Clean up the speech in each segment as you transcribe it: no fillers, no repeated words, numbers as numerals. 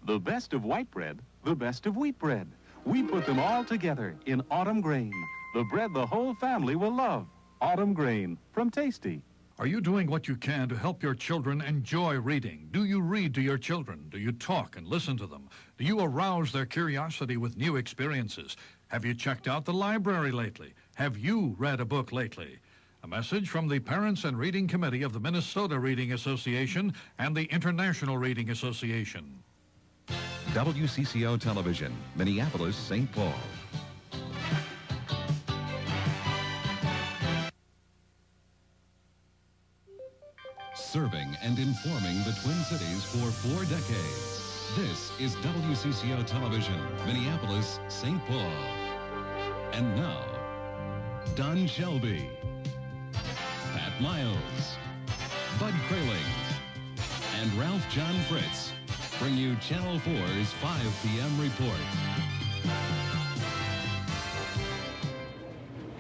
The best of white bread, the best of wheat bread. We put them all together in Autumn Grain, the bread the whole family will love. Autumn Grain from Tasty. Are you doing what you can to help your children enjoy reading? Do you read to your children? Do you talk and listen to them? Do you arouse their curiosity with new experiences? Have you checked out the library lately? Have you read a book lately? A message from the Parents and Reading Committee of the Minnesota Reading Association and the International Reading Association. WCCO Television, Minneapolis, St. Paul. Serving and informing the Twin Cities for 4 decades. This is WCCO Television, Minneapolis, St. Paul. And now, Don Shelby, Pat Miles, Bud Kraling, and Ralph John Fritz bring you Channel 4's 5 p.m. report.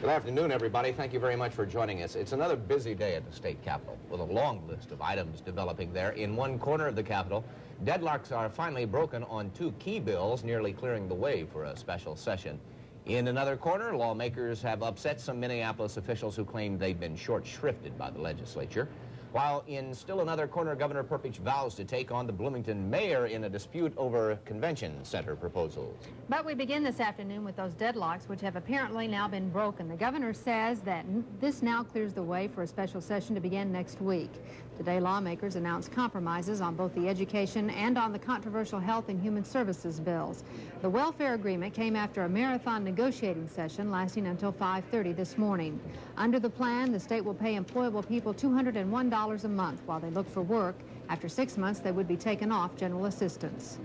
Good afternoon, everybody. Thank you very much for joining us. It's another busy day at the state capitol with a long list of items developing there. In one corner of the capitol, deadlocks are finally broken on 2 key bills, nearly clearing the way for a special session. In another corner, lawmakers have upset some Minneapolis officials who claim they've been short-shrifted by the legislature. While in still another corner, Governor Perpich vows to take on the Bloomington mayor in a dispute over convention center proposals. But we begin this afternoon with those deadlocks, which have apparently now been broken. The governor says that this now clears the way for a special session to begin next week. Today, lawmakers announced compromises on both the education and on the controversial health and human services bills. The welfare agreement came after a marathon negotiating session lasting until 5:30 this morning. Under the plan, the state will pay employable people $201 a month while they look for work. After 6 months, they would be taken off general assistance.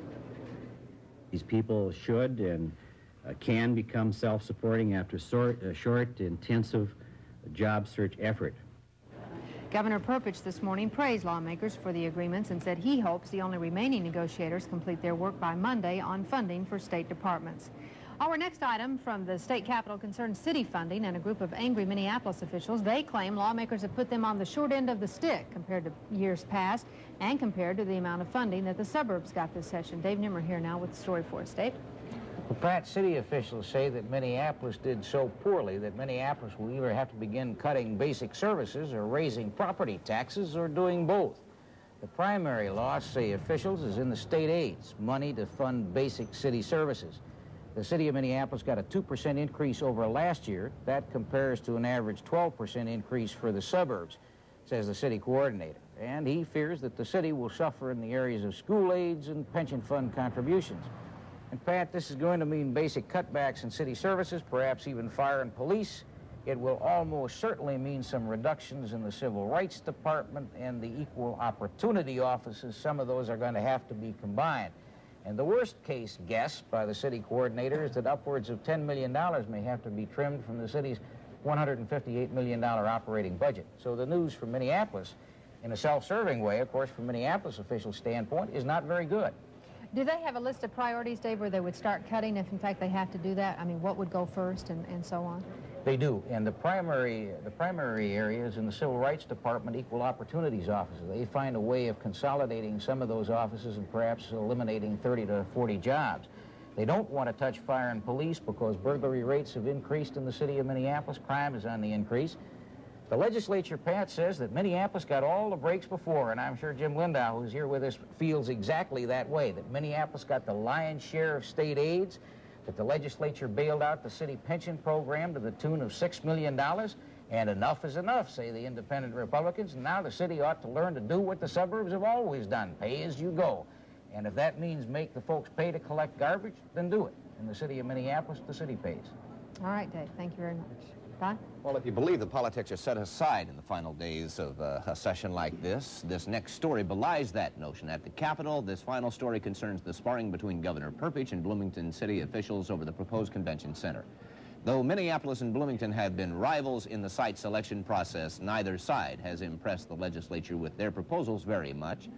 These people should and can become self-supporting after a short, intensive job search effort. Governor Perpich this morning praised lawmakers for the agreements and said he hopes the only remaining negotiators complete their work by Monday on funding for state departments. Our next item from the state capitol concerns city funding and a group of angry Minneapolis officials. They claim lawmakers have put them on the short end of the stick compared to years past and compared to the amount of funding that the suburbs got this session. Dave Nimmer here now with the story for us. Dave? Well, Pat, city officials say that Minneapolis did so poorly that Minneapolis will either have to begin cutting basic services or raising property taxes or doing both. The primary loss, say officials, is in the state aids, money to fund basic city services. The city of Minneapolis got a 2% increase over last year. That compares to an average 12% increase for the suburbs, says the city coordinator. And he fears that the city will suffer in the areas of school aids and pension fund contributions. And Pat, this is going to mean basic cutbacks in city services, perhaps even fire and police. It will almost certainly mean some reductions in the Civil Rights Department and the Equal Opportunity offices. Some of those are going to have to be combined. And the worst case guess by the city coordinator is that upwards of $10 million may have to be trimmed from the city's $158 million operating budget. So the news from Minneapolis, in a self-serving way, of course, from Minneapolis officials' standpoint, is not very good. Do they have a list of priorities, Dave, where they would start cutting if, in fact, they have to do that? I mean, what would go first and so on? They do. And the primary area is in the Civil Rights Department, Equal Opportunities offices. They find a way of consolidating some of those offices and perhaps eliminating 30 to 40 jobs. They don't want to touch fire and police because burglary rates have increased in the city of Minneapolis. Crime is on the increase. The legislature, Pat, says that Minneapolis got all the breaks before, and I'm sure Jim Lindow, who's here with us, feels exactly that way, that Minneapolis got the lion's share of state aids, that the legislature bailed out the city pension program to the tune of $6 million, and enough is enough, say the independent Republicans, and now the city ought to learn to do what the suburbs have always done, pay as you go. And if that means make the folks pay to collect garbage, then do it. In the city of Minneapolis, the city pays. All right, Dave, thank you very much. Don? Well, if you believe the politics are set aside in the final days of a session like this next story belies that notion. At the Capitol, this final story concerns the sparring between Governor Perpich and Bloomington city officials over the proposed convention center. Though Minneapolis and Bloomington have been rivals in the site selection process, neither side has impressed the legislature with their proposals very much.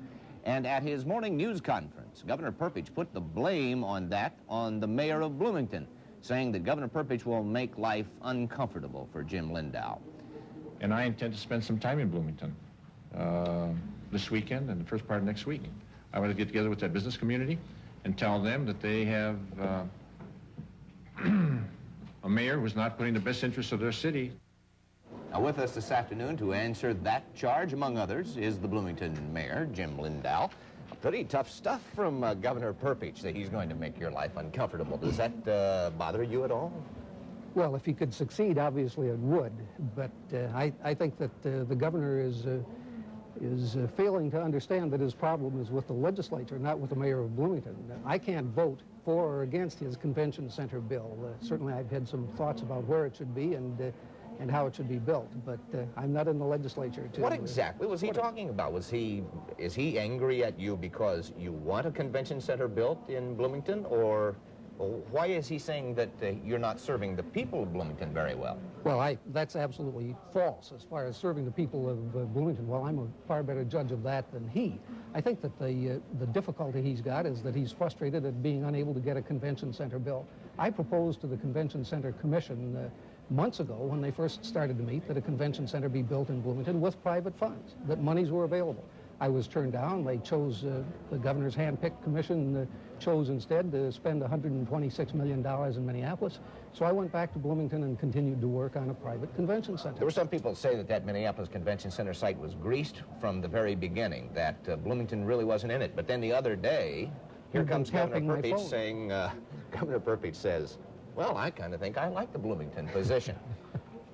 And at his morning news conference, Governor Perpich put the blame on the mayor of Bloomington, saying that Governor Perpich will make life uncomfortable for Jim Lindow. And I intend to spend some time in Bloomington this weekend and the first part of next week. I want to get together with that business community and tell them that they have a mayor who's not putting the best interests of their city. Now with us this afternoon to answer that charge, among others, is the Bloomington mayor, Jim Lindow. Pretty tough stuff from Governor Perpich that he's going to make your life uncomfortable. Does that bother you at all? Well, if he could succeed, obviously it would. But I think that the governor is failing to understand that his problem is with the legislature, not with the mayor of Bloomington. I can't vote for or against his convention center bill. Certainly I've had some thoughts about where it should be and how it should be built, but I'm not in the legislature to... What exactly was he talking about? Is he angry at you because you want a convention center built in Bloomington, or why is he saying that you're not serving the people of Bloomington very well? Well, that's absolutely false as far as serving the people of Bloomington. Well, I'm a far better judge of that than he. I think that the difficulty he's got is that he's frustrated at being unable to get a convention center built. I proposed to the Convention Center Commission months ago, when they first started to meet, that a convention center be built in Bloomington with private funds, that monies were available. I was turned down. They chose, the governor's hand-picked commission chose instead to spend $126 million in Minneapolis. So I went back to Bloomington and continued to work on a private convention center. There were some people say that that Minneapolis Convention Center site was greased from the very beginning, that Bloomington really wasn't in it. But then the other day, here comes Governor Perpich saying, Governor Perpich says, well, I kind of think I like the Bloomington position.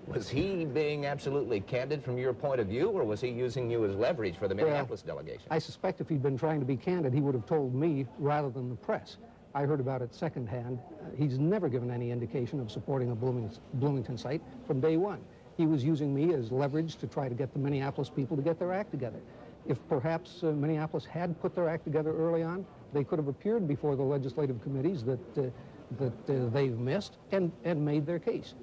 Was he being absolutely candid from your point of view, or was he using you as leverage for the Minneapolis delegation? I suspect if he'd been trying to be candid, he would have told me rather than the press. I heard about it secondhand. He's never given any indication of supporting a Bloomington site from day one. He was using me as leverage to try to get the Minneapolis people to get their act together. If perhaps Minneapolis had put their act together early on, they could have appeared before the legislative committees that they've missed and made their case.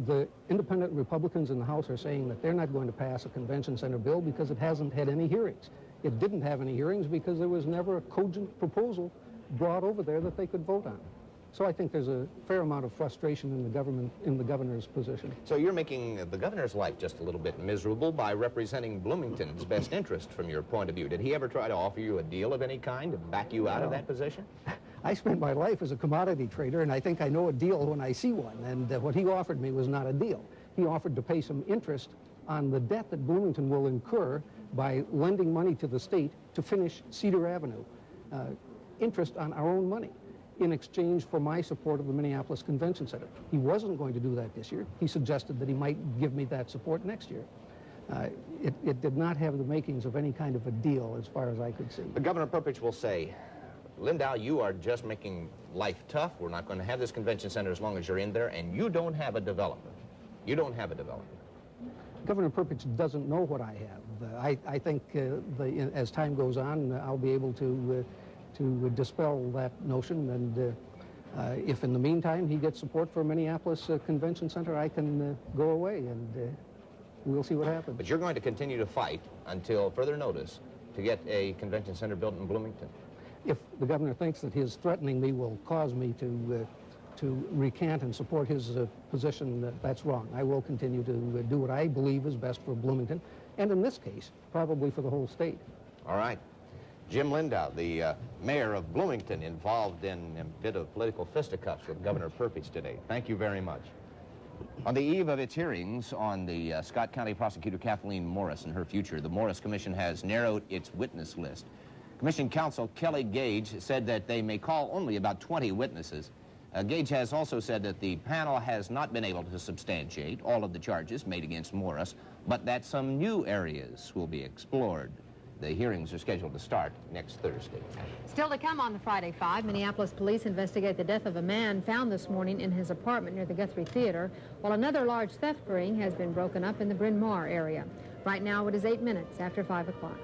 The independent Republicans in the House are saying that they're not going to pass a convention center bill because it hasn't had any hearings. It didn't have any hearings because there was never a cogent proposal brought over there that they could vote on. So I think there's a fair amount of frustration in the governor's position. So you're making the governor's life just a little bit miserable by representing Bloomington's best interest from your point of view. Did he ever try to offer you a deal of any kind to back you out of that position? I spent my life as a commodity trader, and I think I know a deal when I see one. And what he offered me was not a deal. He offered to pay some interest on the debt that Bloomington will incur by lending money to the state to finish Cedar Avenue. Interest on our own money in exchange for my support of the Minneapolis Convention Center. He wasn't going to do that this year. He suggested that he might give me that support next year. It did not have the makings of any kind of a deal as far as I could see. But Governor Perpich will say, Lindow, you are just making life tough. We're not going to have this convention center as long as you're in there, and you don't have a developer. You don't have a developer. Governor Perpich doesn't know what I have. I think as time goes on, I'll be able to dispel that notion, and if in the meantime he gets support for Minneapolis Convention Center, I can go away, and we'll see what happens. But you're going to continue to fight until further notice to get a convention center built in Bloomington. If the governor thinks that his threatening me will cause me to recant and support his position, that's wrong. I will continue to do what I believe is best for Bloomington, and in this case, probably for the whole state. All right. Jim Lindow, the mayor of Bloomington, involved in a bit of political fisticuffs with Governor Perpich today. Thank you very much. On the eve of its hearings on the Scott County prosecutor Kathleen Morris and her future, the Morris Commission has narrowed its witness list. Commission counsel Kelly Gage said that they may call only about 20 witnesses. Gage has also said that the panel has not been able to substantiate all of the charges made against Morris, but that some new areas will be explored. The hearings are scheduled to start next Thursday. Still to come on the Friday Five, Minneapolis police investigate the death of a man found this morning in his apartment near the Guthrie Theater, while another large theft ring has been broken up in the Bryn Mawr area. Right now it is 8 minutes after 5 o'clock.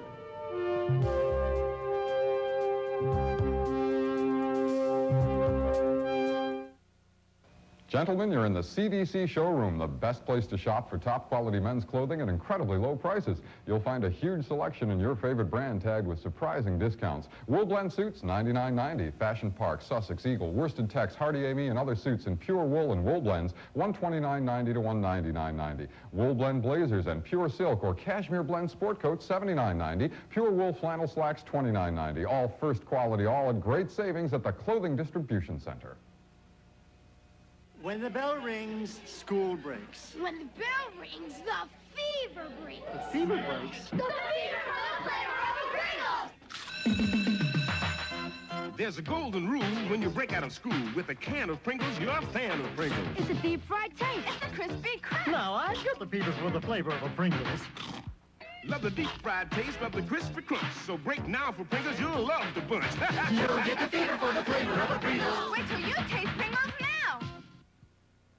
Gentlemen, you're in the CDC showroom, the best place to shop for top quality men's clothing at incredibly low prices. You'll find a huge selection in your favorite brand tagged with surprising discounts. Wool blend suits, $99.90. Fashion Park, Sussex Eagle, Worsted Tex, Hardy Amy, and other suits in pure wool and wool blends, $129.90 to $199.90. Wool blend blazers and pure silk or cashmere blend sport coats, $79.90. Pure wool flannel slacks, $29.90. All first quality, all at great savings at the Clothing Distribution Center. When the bell rings, school breaks. When the bell rings, the fever breaks. The fever breaks. The fever of the flavor of Pringles! There's a golden rule when you break out of school. With a can of Pringles, you're a fan of Pringles. It's a deep-fried taste. It's a crispy crunch. Now, I get the fever for the flavor of a Pringles. Love the deep-fried taste of the crispy crunch. So break now for Pringles, you'll love the bunch. You'll get the fever for the flavor of a Pringles. Wait till you taste Pringles now.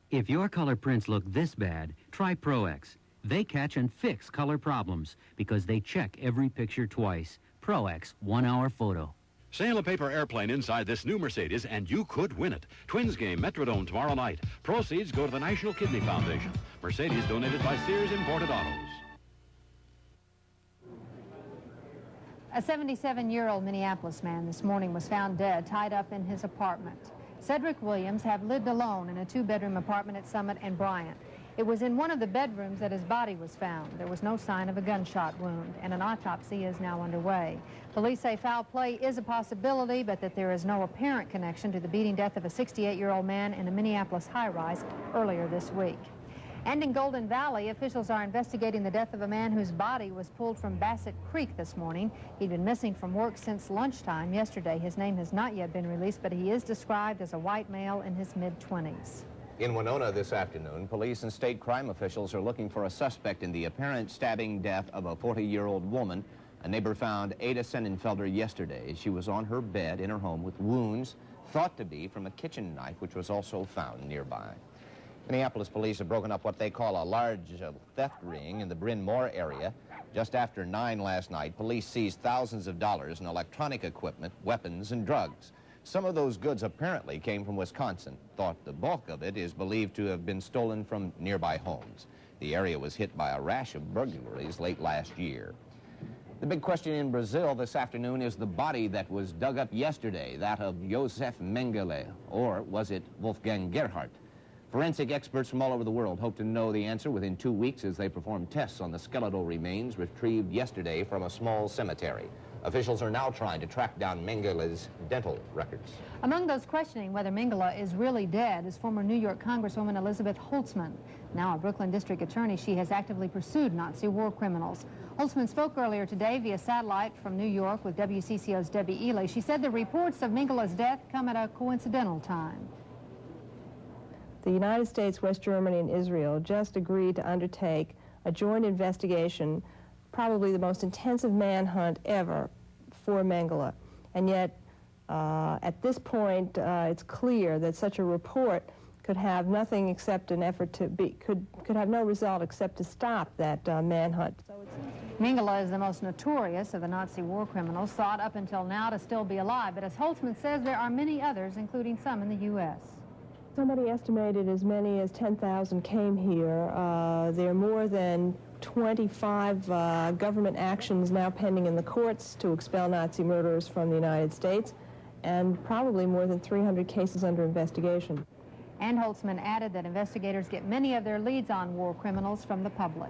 If your color prints look this bad, try Pro-X. They catch and fix color problems because they check every picture twice. Pro-X 1 hour photo. Sail a paper airplane inside this new Mercedes, and you could win it. Twins game, Metrodome tomorrow night. Proceeds go to the National Kidney Foundation. Mercedes donated by Sears Imported Autos. A 77-year-old Minneapolis man this morning was found dead, tied up in his apartment. Cedric Williams had lived alone in a two-bedroom apartment at Summit and Bryant. It was in one of the bedrooms that his body was found. There was no sign of a gunshot wound, and an autopsy is now underway. Police say foul play is a possibility, but that there is no apparent connection to the beating death of a 68-year-old man in a Minneapolis high-rise earlier this week. And in Golden Valley, officials are investigating the death of a man whose body was pulled from Bassett Creek this morning. He'd been missing from work since lunchtime yesterday. His name has not yet been released, but he is described as a white male in his mid-20s. In Winona this afternoon, police and state crime officials are looking for a suspect in the apparent stabbing death of a 40-year-old woman. A neighbor found Ada Sennenfelder yesterday. She was on her bed in her home with wounds thought to be from a kitchen knife, which was also found nearby. Minneapolis police have broken up what they call a large theft ring in the Bryn Mawr area. Just after 9 last night, police seized thousands of dollars in electronic equipment, weapons, and drugs. Some of those goods apparently came from Wisconsin. Thought the bulk of it is believed to have been stolen from nearby homes. The area was hit by a rash of burglaries late last year. The big question in Brazil this afternoon is the body that was dug up yesterday, that of Josef Mengele, or was it Wolfgang Gerhardt? Forensic experts from all over the world hope to know the answer within 2 weeks as they perform tests on the skeletal remains retrieved yesterday from a small cemetery. Officials are now trying to track down Mengele's dental records. Among those questioning whether Mengele is really dead is former New York Congresswoman Elizabeth Holtzman. Now a Brooklyn district attorney, she has actively pursued Nazi war criminals. Holtzman spoke earlier today via satellite from New York with WCCO's Debbie Ely. She said the reports of Mengele's death come at a coincidental time. The United States, West Germany, and Israel just agreed to undertake a joint investigation, probably the most intensive manhunt ever for Mengele. And yet, at this point, it's clear that such a report could have nothing except an effort to be, could have no result except to stop that manhunt. Mengele is the most notorious of the Nazi war criminals, thought up until now to still be alive. But as Holtzman says, there are many others, including some in the U.S. Somebody estimated as many as 10,000 came here. There are more than 25 government actions now pending in the courts to expel Nazi murderers from the United States, and probably more than 300 cases under investigation. And Holtzman added that investigators get many of their leads on war criminals from the public.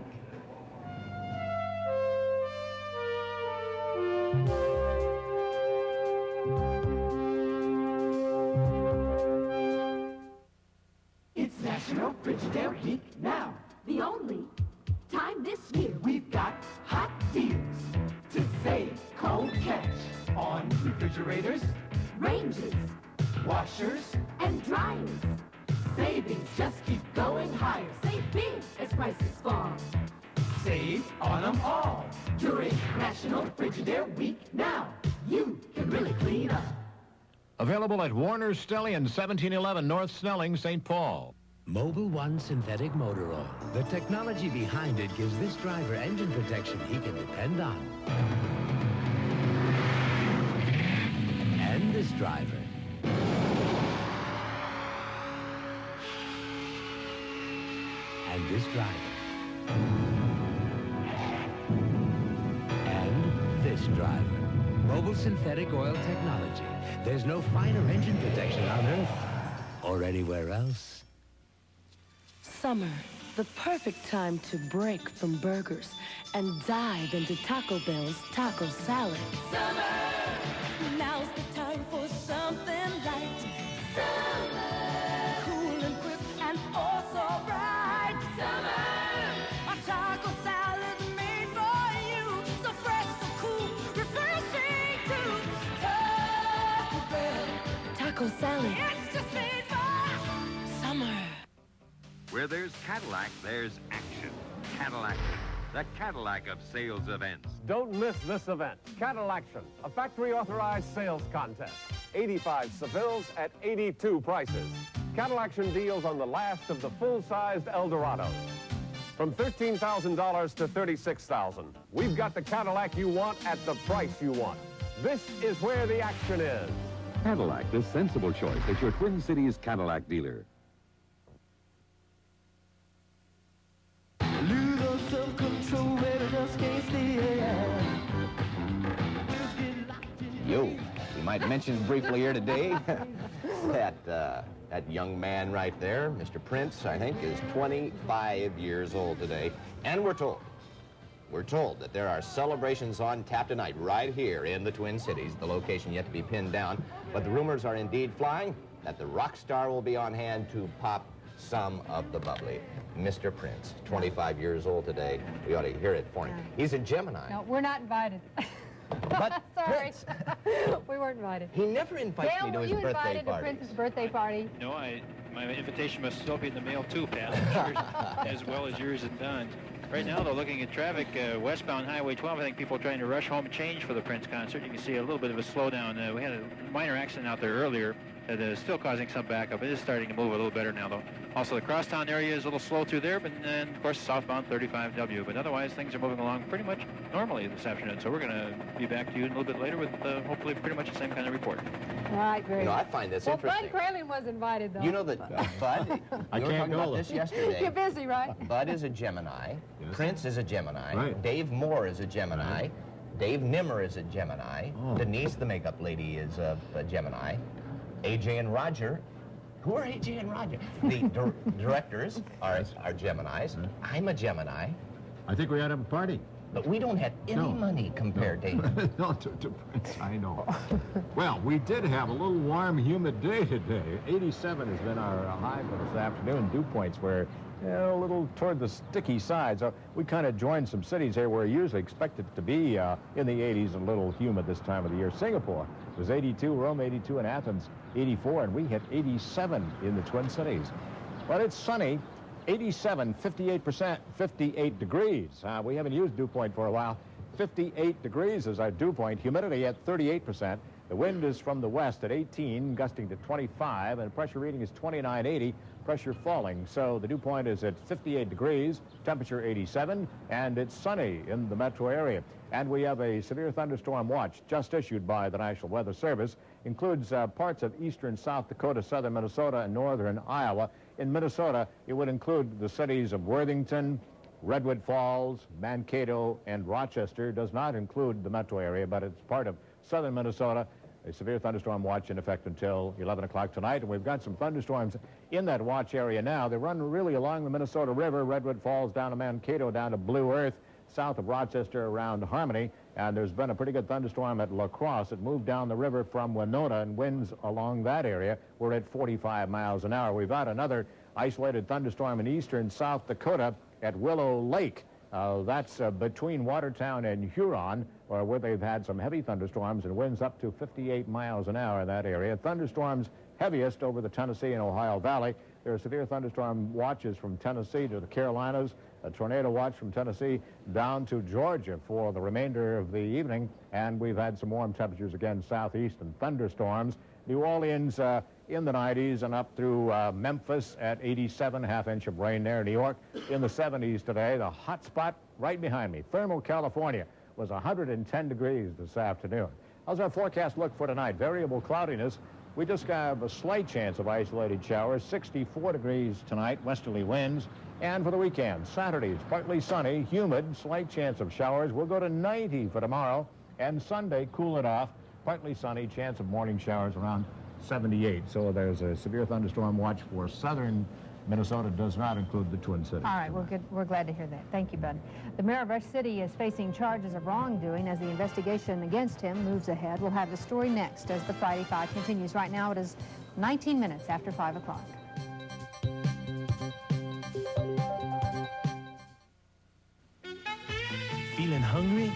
It's National Frigidaire Week now. The only time this year We've got hot deals to save cold cash on refrigerators, ranges washers, and dryers. savings just keep going higher. Save big as prices fall. Save on them all during National Frigidaire Week now. You can really clean up. Available at Warner's Stellian, 1711 North Snelling, St. Paul. Mobil One Synthetic Motor Oil. The technology behind it gives this driver engine protection he can depend on. And this driver driver. And this driver. Mobile synthetic oil technology. There's no finer engine protection on Earth or anywhere else. Summer, the perfect time to break from burgers and dive into Taco Bell's taco salad. Summer! Now's the time for something light. Summer! Cool and crisp and oh so bright. Summer! A taco salad's made for you. So fresh, so cool, refreshing too. Taco Bell. Taco salad. It's just made for summer. Where there's Cadillac, there's action. Cadillac, the Cadillac of sales events. Don't miss this event, Cadillaction, a factory-authorized sales contest. 85 Sevilles at 82 prices. Cadillaction deals on the last of the full-sized Eldorados. From $13,000 to $36,000. We've got the Cadillac you want at the price you want. This is where the action is. Cadillac, the sensible choice at your Twin Cities Cadillac dealer. Little self-control, baby, just can't stay out. Yo, we might mention briefly here today that young man right there, Mr. Prince, I think, is 25 years old today. And we're told that there are celebrations on tap tonight right here in the Twin Cities, the location yet to be pinned down. But the rumors are indeed flying that the rock star will be on hand to pop some of the bubbly. Mr. Prince, 25 years old today. We ought to hear it for him. He's a Gemini. No, we're not invited. But sorry, we weren't invited. He never invites me to his birthday party. Were you invited to Prince's birthday party? No, my invitation must still be in the mail too, Pat, I'm sure, as well as yours and Don's. Right now, though, looking at traffic, westbound Highway 12, I think people are trying to rush home and change for the Prince concert. You can see a little bit of a slowdown. We had a minor accident out there earlier that is still causing some backup. It is starting to move a little better now, though. Also, the crosstown area is a little slow through there, but then, of course, southbound 35W. But otherwise, things are moving along pretty much normally this afternoon. So we're going to be back to you a little bit later with hopefully pretty much the same kind of report. All right, great. You know, I find this interesting. Bud Kralin was invited, though. You know that Bud, we were talking about this yesterday. You're busy, right? Bud is a Gemini. Yes. Prince is a Gemini. Right. Dave Moore is a Gemini. Right. Dave Nimmer is a Gemini. Oh. Denise, the makeup lady, is a Gemini. AJ and Roger. Who are AJ and Roger? The directors are Geminis. I'm a Gemini. I think we ought to have a party. But we don't have any money compared to him. No, to Prince, I know. Well, we did have a little warm, humid day today. 87 has been our high for this afternoon. Dew points were a little toward the sticky side. So we kind of joined some cities here where you usually expect it to be in the 80s and a little humid this time of the year. Singapore was 82, Rome 82, and Athens 84, and we hit 87 in the Twin Cities. But it's sunny. 87, 58%, 58 degrees. We haven't used dew point for a while. 58 degrees is our dew point. Humidity at 38%. The wind is from the west at 18, gusting to 25, and pressure reading is 2980. Pressure falling. So the dew point is at 58 degrees, temperature 87, and it's sunny in the metro area. And we have a severe thunderstorm watch just issued by the National Weather Service. Includes parts of eastern South Dakota, southern Minnesota, and northern Iowa. In Minnesota, it would include the cities of Worthington, Redwood Falls, Mankato, and Rochester. It does not include the metro area, but it's part of southern Minnesota. A severe thunderstorm watch in effect until 11 o'clock tonight, and we've got some thunderstorms in that watch area now. They run really along the Minnesota River, Redwood Falls down to Mankato, down to Blue Earth, south of Rochester around Harmony, and there's been a pretty good thunderstorm at La Crosse. It moved down the river from Winona, and winds along that area were at 45 miles an hour. We've got another isolated thunderstorm in eastern South Dakota at Willow Lake. That's between Watertown and Huron, where they've had some heavy thunderstorms and winds up to 58 miles an hour in that area. Thunderstorms heaviest over the Tennessee and Ohio Valley. There are severe thunderstorm watches from Tennessee to the Carolinas, a tornado watch from Tennessee down to Georgia for the remainder of the evening, and we've had some warm temperatures again southeast and thunderstorms. New Orleans in the 90s and up through Memphis at 87, half-inch of rain there. New York in the 70s today. The hot spot right behind me, Thermal, California, was 110 degrees this afternoon. How's our forecast look for tonight? Variable cloudiness We just have a slight chance of isolated showers, 64 degrees tonight, westerly winds. And for the weekend, Saturday, it's partly sunny, humid, slight chance of showers. We'll go to 90 for tomorrow. And Sunday, cool it off, partly sunny, chance of morning showers around 78. So there's a severe thunderstorm watch for southern Minnesota. Does not include the Twin Cities. All right, we're glad to hear that. Thank you, Bud. The mayor of Rush City is facing charges of wrongdoing as the investigation against him moves ahead. We'll have the story next as the Friday Five continues. Right now it is 19 minutes after 5 o'clock. Feeling hungry?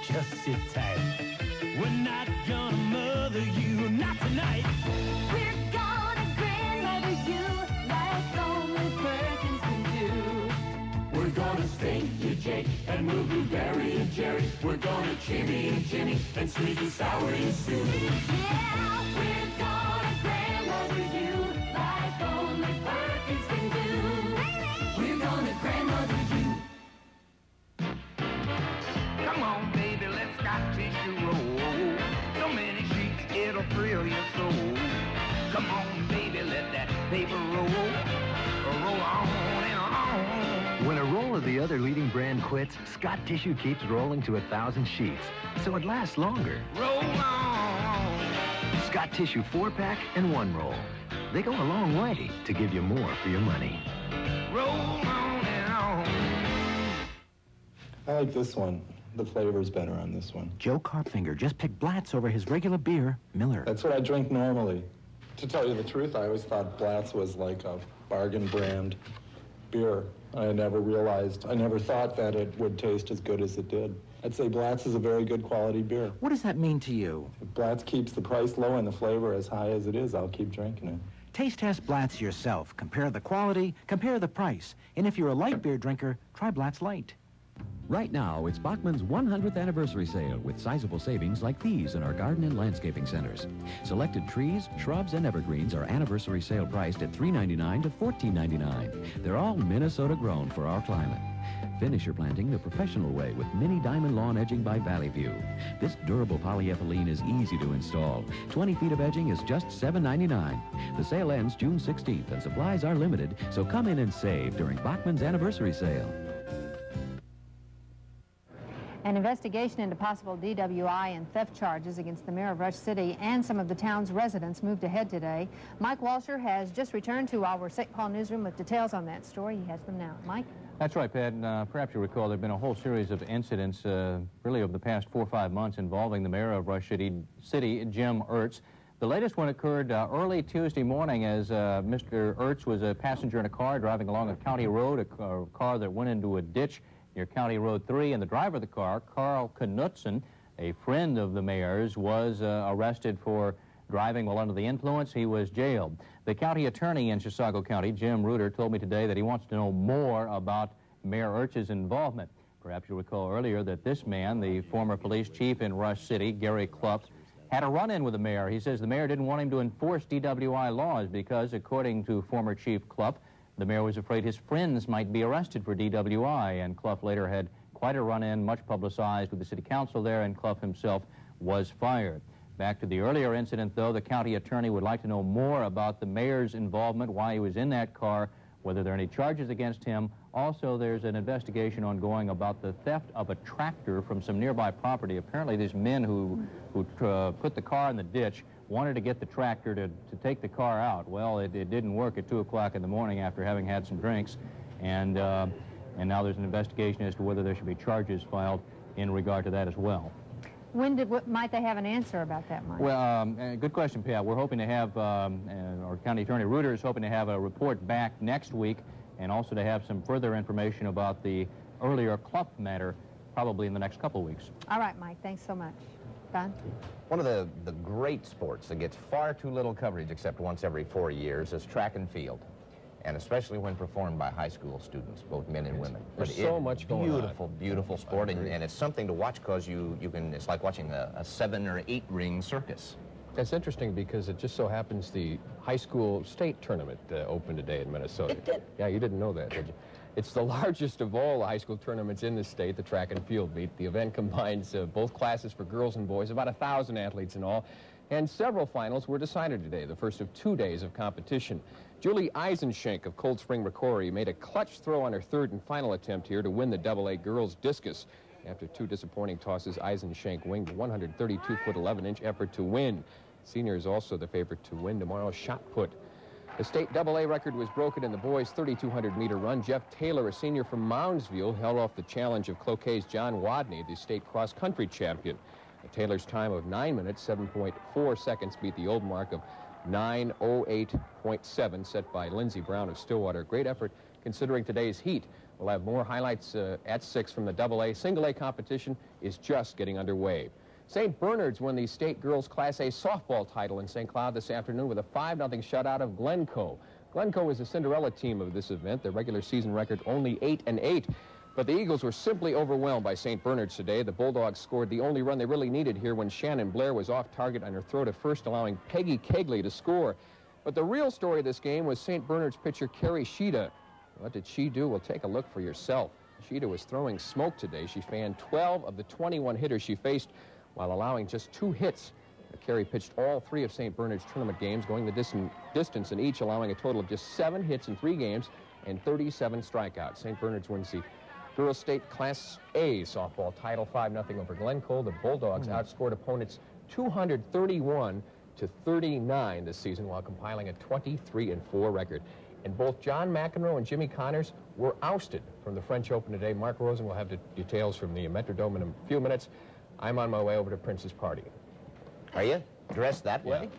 Just sit tight. We're not gonna mother you, not tonight. We're gonna grandmother you like only Perkins can do. We're gonna spank you, Jake, and we'll do Gary and Jerry. We're gonna chimney and Jimmy, and sweet and sour and Sue. Yeah, we're gonna grandmother you like only Perkins can do. We're gonna grandmother you. Come on, baby, let's Scott tissue roll. So many sheets, it'll thrill your soul. Come on, baby, let that paper roll. Roll on and on. When a roll of the other leading brand quits, Scott Tissue keeps rolling to 1,000 sheets, so it lasts longer. Roll on. Scott Tissue 4-pack and 1 roll. They go a long way to give you more for your money. Roll on and on. I like this one. The flavor's better on this one. Joe Carpfinger just picked Blatz over his regular beer, Miller. That's what I drink normally. To tell you the truth, I always thought Blatz was like a bargain brand beer. I never thought that it would taste as good as it did. I'd say Blatz is a very good quality beer. What does that mean to you? If Blatz keeps the price low and the flavor as high as it is, I'll keep drinking it. Taste test Blatz yourself. Compare the quality, compare the price. And if you're a light beer drinker, try Blatz Light. Right now, it's Bachman's 100th anniversary sale with sizable savings like these in our garden and landscaping centers. Selected trees, shrubs, and evergreens are anniversary sale priced at $3.99 to $14.99. They're all Minnesota grown for our climate. Finish your planting the professional way with mini diamond lawn edging by Valley View. This durable polyethylene is easy to install. 20 feet of edging is just $7.99. The sale ends June 16th and supplies are limited, so come in and save during Bachman's anniversary sale. An investigation into possible DWI and theft charges against the mayor of Rush City and some of the town's residents moved ahead today. Mike Walsher has just returned to our St. Paul newsroom with details on that story. He has them now. Mike? That's right, Pat. Perhaps you recall there have been a whole series of incidents really over the past 4 or 5 months involving the mayor of Rush City, Jim Ertz. The latest one occurred early Tuesday morning as Mr. Ertz was a passenger in a car driving along a county road, a car that went into a ditch near County Road 3, and the driver of the car, Carl Knutson, a friend of the mayor's, was arrested for driving while under the influence. He was jailed. The county attorney in Chisago County, Jim Reuter, told me today that he wants to know more about Mayor Ertz's involvement. Perhaps you'll recall earlier that this man, the former police chief in Rush City, Gary Klupp, had a run-in with the mayor. He says the mayor didn't want him to enforce DWI laws because, according to former Chief Klupp, the mayor was afraid his friends might be arrested for DWI, and Klupp later had quite a run-in, much publicized with the city council there, and Klupp himself was fired. Back to the earlier incident, though, the county attorney would like to know more about the mayor's involvement, why he was in that car, whether there are any charges against him. Also, there's an investigation ongoing about the theft of a tractor from some nearby property. Apparently, these men who put the car in the ditch wanted to get the tractor to take the car out. Well, it didn't work at 2 o'clock in the morning after having had some drinks, and now there's an investigation as to whether there should be charges filed in regard to that as well. Might they have an answer about that, Mike? Well, good question, Pat. We're hoping to have, our county attorney Reuter is hoping to have a report back next week, and also to have some further information about the earlier Klupp matter probably in the next couple of weeks. All right, Mike, thanks so much. Don? One of the great sports that gets far too little coverage except once every 4 years is track and field, and especially when performed by high school students, both men and women. There's so much going on. Beautiful, beautiful sport, and it's something to watch because it's like watching a 7 or 8 ring circus. That's interesting because it just so happens the high school state tournament opened today in Minnesota. It did? Yeah, you didn't know that, did you? It's the largest of all the high school tournaments in the state, the track and field meet. The event combines both classes for girls and boys, about 1,000 athletes in all. And several finals were decided today, the first of 2 days of competition. Julie Eisenschenk of Cold Spring Macquarie made a clutch throw on her third and final attempt here to win the AA girls discus. After 2 disappointing tosses, Eisenschenk winged a 132-foot 11-inch effort to win. Senior is also the favorite to win tomorrow's shot put. The state AA record was broken in the boys' 3,200-meter run. Jeff Taylor, a senior from Moundsville, held off the challenge of Cloquet's John Wadney, the state cross-country champion. Taylor's time of 9 minutes, 7.4 seconds beat the old mark of 9:08.7 set by Lindsey Brown of Stillwater. Great effort considering today's heat. We'll have more highlights at 6 from the AA. Single A competition is just getting underway. St. Bernard's won the state girls Class A softball title in St. Cloud this afternoon with a 5-0 shutout of Glencoe. Glencoe is the Cinderella team of this event. Their regular season record only 8-8. But the Eagles were simply overwhelmed by St. Bernard's today. The Bulldogs scored the only run they really needed here when Shannon Blair was off target on her throw to first, allowing Peggy Kegley to score. But the real story of this game was St. Bernard's pitcher Carrie Sheeta. What did she do? Well, take a look for yourself. Sheeta was throwing smoke today. She fanned 12 of the 21 hitters she faced while allowing just 2 hits. Carrie pitched all 3 of St. Bernard's tournament games, going the distance in each, allowing a total of just 7 hits in 3 games and 37 strikeouts. St. Bernard's wins the Girls State Class A softball title 5-0 over Glencoe. The Bulldogs outscored opponents 231-39 this season while compiling a 23-4 record. And both John McEnroe and Jimmy Connors were ousted from the French Open today. Mark Rosen will have the details from the Metrodome in a few minutes. I'm on my way over to Prince's party. Are you dressed that way?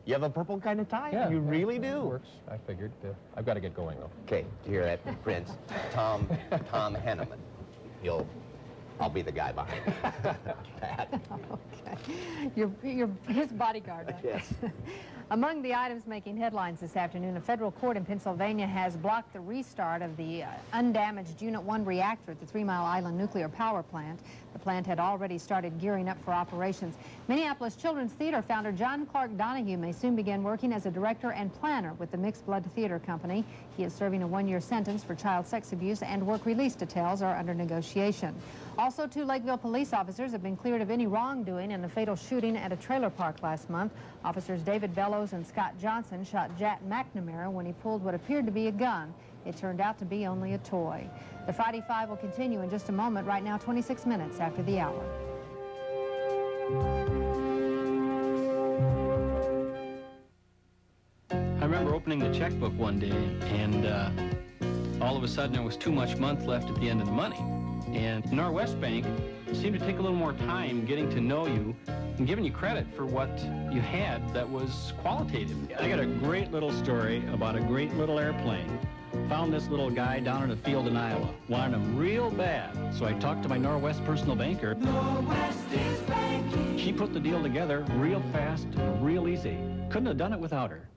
You have a purple kind of tie? Yeah. You really do? It works. I figured. I've got to get going, though. Okay, to hear that from Prince, Tom Henneman. I'll be the guy behind you. Pat. Okay. You're his bodyguard, right? Yes. Among the items making headlines this afternoon, a federal court in Pennsylvania has blocked the restart of the undamaged Unit 1 reactor at the 3 Mile Island nuclear power plant. The plant had already started gearing up for operations. Minneapolis Children's Theater founder John Clark Donahue may soon begin working as a director and planner with the Mixed Blood Theater Company. He is serving a 1-year sentence for child sex abuse, and work release details are under negotiation. Also, 2 Lakeville police officers have been cleared of any wrongdoing in the fatal shooting at a trailer park last month. Officers David Bellows and Scott Johnson shot Jack McNamara when he pulled what appeared to be a gun. It turned out to be only a toy. The Friday Five will continue in just a moment. Right now, 26 minutes after the hour. I remember opening the checkbook one day, and all of a sudden there was too much month left at the end of the money. And Norwest Bank seemed to take a little more time getting to know you and giving you credit for what you had that was qualitative. I got a great little story about a great little airplane. Found this little guy down in a field in Iowa. Wanted him real bad. So I talked to my Norwest personal banker. Norwest is banking. She put the deal together real fast and real easy. Couldn't have done it without her.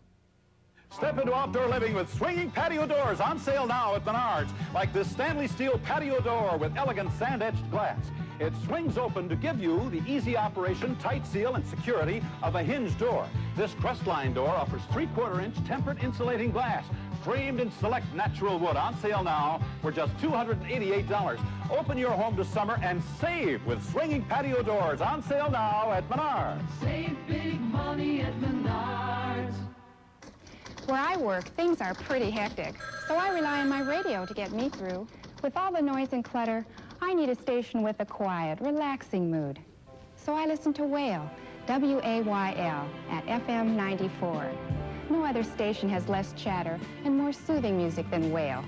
Step into outdoor living with swinging patio doors on sale now at Menards, like this Stanley steel patio door with elegant sand-etched glass. It swings open to give you the easy operation, tight seal, and security of a hinged door. This Crestline door offers 3/4-inch tempered insulating glass, framed in select natural wood, on sale now for just $288. Open your home to summer and save with swinging patio doors, on sale now at Menards. Save big money at Menards. Where I work, things are pretty hectic, so I rely on my radio to get me through. With all the noise and clutter, I need a station with a quiet, relaxing mood. So I listen to Whale, W-A-Y-L, at FM 94. No other station has less chatter and more soothing music than Whale.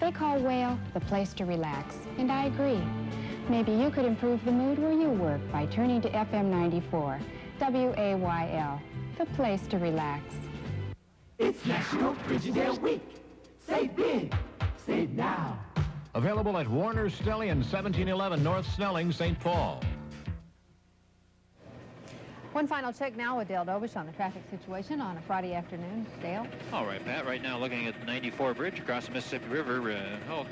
They call Whale the place to relax, and I agree. Maybe you could improve the mood where you work by turning to FM 94, W-A-Y-L, the place to relax. It's National Frigidaire Week. Save big. Save now. Available at Warner's Deli and 1711 North Snelling, St. Paul. One final check now with Dale Dobish on the traffic situation on a Friday afternoon. Dale? All right, Pat. Right now, looking at the 94 bridge across the Mississippi River,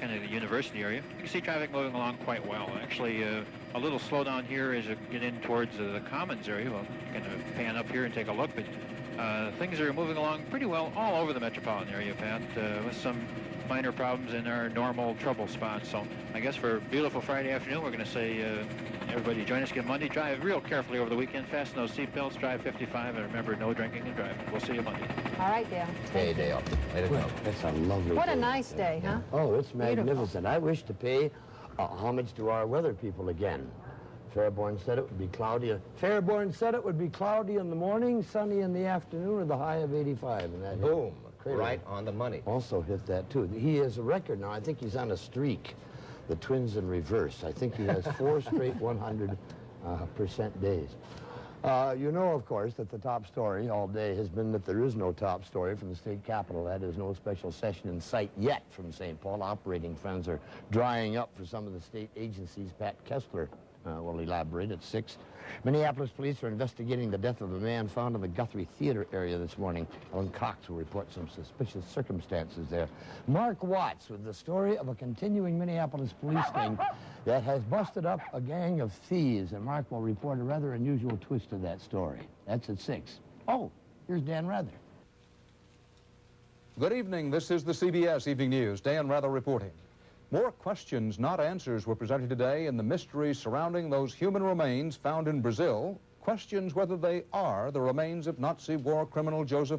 kind of the university area. You can see traffic moving along quite well. Actually, a little slowdown here as you get in towards the Commons area. Well, you can pan up here and take a look, but things are moving along pretty well all over the metropolitan area, Pat, with some minor problems in our normal trouble spots. So I guess for a beautiful Friday afternoon, we're going to say everybody join us again Monday. Drive real carefully over the weekend. Fasten those seatbelts. Drive 55, and remember, no drinking and driving. We'll see you Monday. All right, Dale. Okay, Dale. Way to go. That's a lovely What day. a nice day, huh? Oh, it's magnificent. I wish to pay homage to our weather people again. Fairborn said it would be cloudy. Fairborn said it would be cloudy in the morning, sunny in the afternoon, with a high of 85. And that Boom. Right on the money. Also hit that, too. He has a record now. I think he's on a streak. The Twins in reverse. I think he has 4 straight 100% days. You know, of course, that the top story all day has been that there is no top story from the state capitol. That is, no special session in sight yet from St. Paul. Operating funds are drying up for some of the state agencies. Pat Kessler will elaborate at 6. Minneapolis police are investigating the death of a man found in the Guthrie Theater area this morning. Ellen Cox will report some suspicious circumstances there. Mark Watts with the story of a continuing Minneapolis police sting that has busted up a gang of thieves. And Mark will report a rather unusual twist to that story. That's at 6. Oh, here's Dan Rather. Good evening. This is the CBS Evening News. Dan Rather reporting. More questions, not answers, were presented today in the mystery surrounding those human remains found in Brazil. Questions whether they are the remains of Nazi war criminal Joseph Mengele.